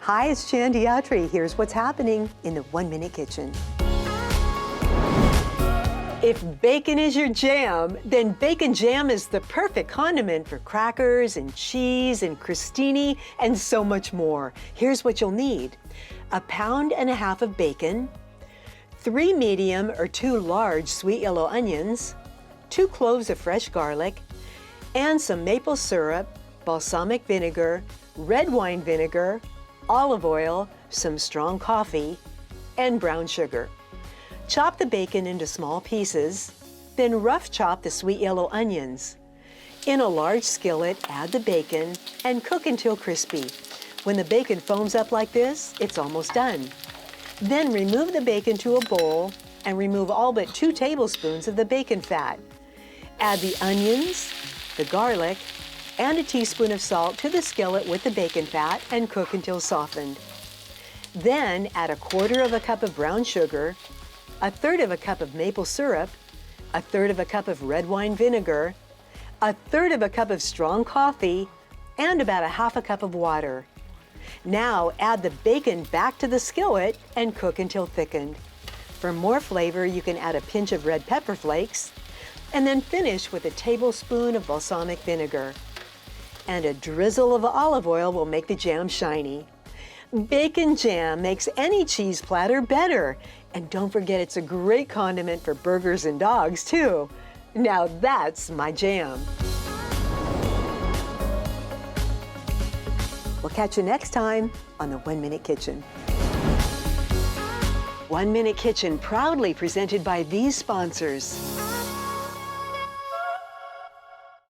Hi, it's Jan Diatri. Here's what's happening in the 1 Minute Kitchen. If bacon is your jam, then bacon jam is the perfect condiment for crackers and cheese and crostini and so much more. Here's what you'll need. 1.5 pounds of bacon, 3 medium or 2 large sweet yellow onions, 2 cloves of fresh garlic, and some maple syrup, balsamic vinegar, red wine vinegar, olive oil, some strong coffee, and brown sugar. Chop the bacon into small pieces, then rough chop the sweet yellow onions. In a large skillet, add the bacon and cook until crispy. When the bacon foams up like this, it's almost done. Then remove the bacon to a bowl and remove all but 2 tablespoons of the bacon fat. Add the onions, the garlic, and a teaspoon of salt to the skillet with the bacon fat and cook until softened. Then add 1/4 cup of brown sugar, 1/3 cup of maple syrup, 1/3 cup of red wine vinegar, 1/3 cup of strong coffee, and about 1/2 cup of water. Now add the bacon back to the skillet and cook until thickened. For more flavor, you can add a pinch of red pepper flakes, and then finish with a tablespoon of balsamic vinegar. And a drizzle of olive oil will make the jam shiny. Bacon jam makes any cheese platter better. And don't forget, it's a great condiment for burgers and dogs, too. Now that's my jam. We'll catch you next time on the 1 Minute Kitchen. 1 Minute Kitchen proudly presented by these sponsors.